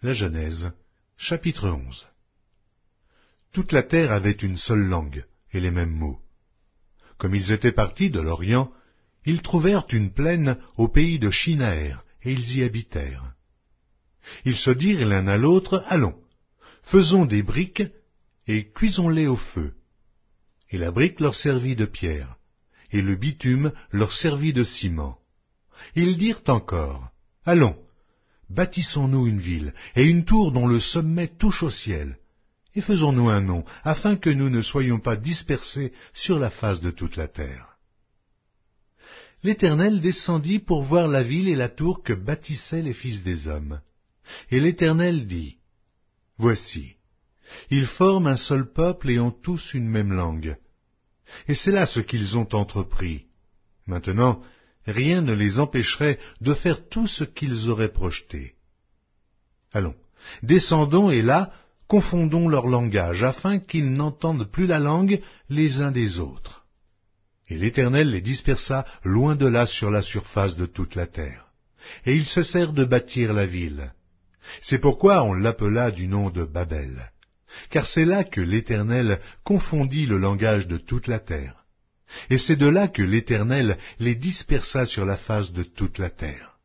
La Genèse, chapitre 11. Toute la terre avait une seule langue et les mêmes mots. Comme ils étaient partis de l'Orient, ils trouvèrent une plaine au pays de Shinaër, et ils y habitèrent. Ils se dirent l'un à l'autre, « Allons, faisons des briques, et cuisons-les au feu. » Et la brique leur servit de pierre, et le bitume leur servit de ciment. Ils dirent encore, « Allons, bâtissons-nous une ville, et une tour dont le sommet touche au ciel, et faisons-nous un nom, afin que nous ne soyons pas dispersés sur la face de toute la terre. » L'Éternel descendit pour voir la ville et la tour que bâtissaient les fils des hommes. Et l'Éternel dit, « Voici, ils forment un seul peuple et ont tous une même langue. Et c'est là ce qu'ils ont entrepris. Maintenant, rien ne les empêcherait de faire tout ce qu'ils auraient projeté. Allons, descendons et là, confondons leur langage, afin qu'ils n'entendent plus la langue les uns des autres. » Et l'Éternel les dispersa loin de là sur la surface de toute la terre. Et ils cessèrent de bâtir la ville. C'est pourquoi on l'appela du nom de Babel, car c'est là que l'Éternel confondit le langage de toute la terre. Et c'est de là que l'Éternel les dispersa sur la face de toute la terre.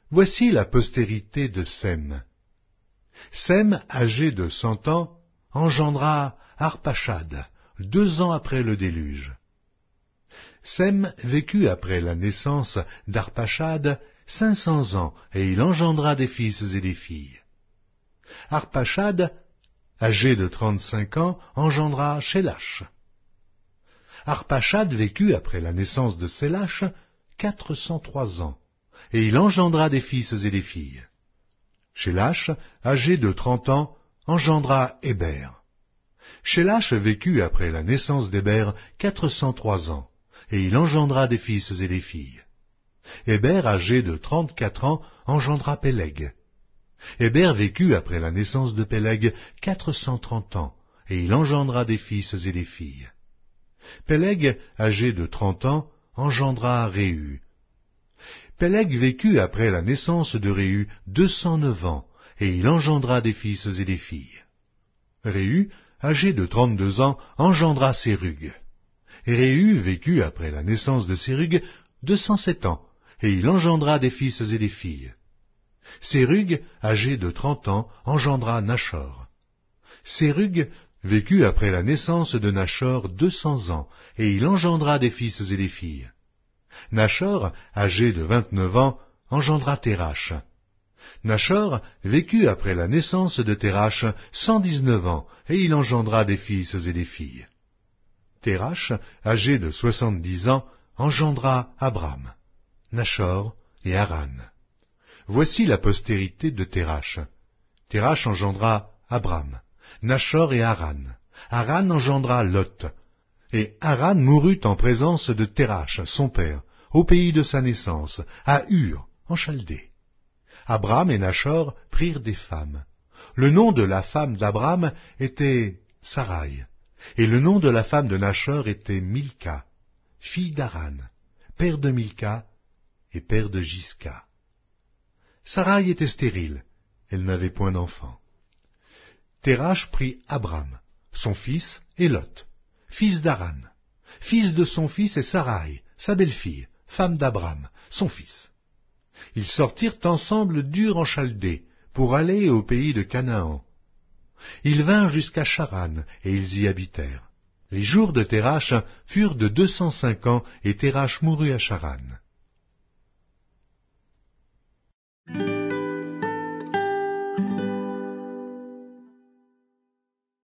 Voici la postérité de Sem. Sem, âgé de 100 ans, engendra Arpachad, 2 ans après le déluge. Sem vécut après la naissance d'Arpachad 500 ans, et il engendra des fils et des filles. Arpachad, âgé de 35 ans, engendra Shélach. Arpachad vécut après la naissance de Shélach 403 ans, et il engendra des fils et des filles. Shélach, âgé de 30 ans, engendra Héber. Shélach vécut après la naissance d'Héber 403 ans, et il engendra des fils et des filles. Héber, âgé de 34 ans, engendra Péleg. Héber vécut après la naissance de Péleg 430 ans, et il engendra des fils et des filles. Péleg, âgé de 30 ans, engendra Réu. Péleg vécut après la naissance de Réu 209 ans, et il engendra des fils et des filles. Réu, âgé de 32 ans, engendra Sérug. Et Réu vécut après la naissance de Sérug 207 ans, et il engendra des fils et des filles. Sérug, âgé de 30 ans, engendra Nachor. Sérug vécut après la naissance de Nachor 200 ans, et il engendra des fils et des filles. Nachor, âgé de 29 ans, engendra Térach. Nachor vécut après la naissance de Térach 119 ans, et il engendra des fils et des filles. Térach, âgé de 70 ans, engendra Abram, Nachor et Haran. Voici la postérité de Térach. Térach engendra Abram, Nachor et Haran. Haran engendra Lot. Et Haran mourut en présence de Térach, son père, au pays de sa naissance, à Ur, en Chaldée. Abram et Nachor prirent des femmes. Le nom de la femme d'Abram était Sarai, et le nom de la femme de Nachor était Milka, fille d'Haran, père de Milka et père de Jisca. Sarai était stérile, elle n'avait point d'enfant. Térach prit Abram, son fils, et Lot, fils d'Haran, fils de son fils, et Sarai, sa belle-fille, femme d'Abram, son fils. Ils sortirent ensemble d'Ur en Chaldée, pour aller au pays de Canaan. Ils vinrent jusqu'à Charan, et ils y habitèrent. Les jours de Térach furent de 205 ans, et Térach mourut à Charan.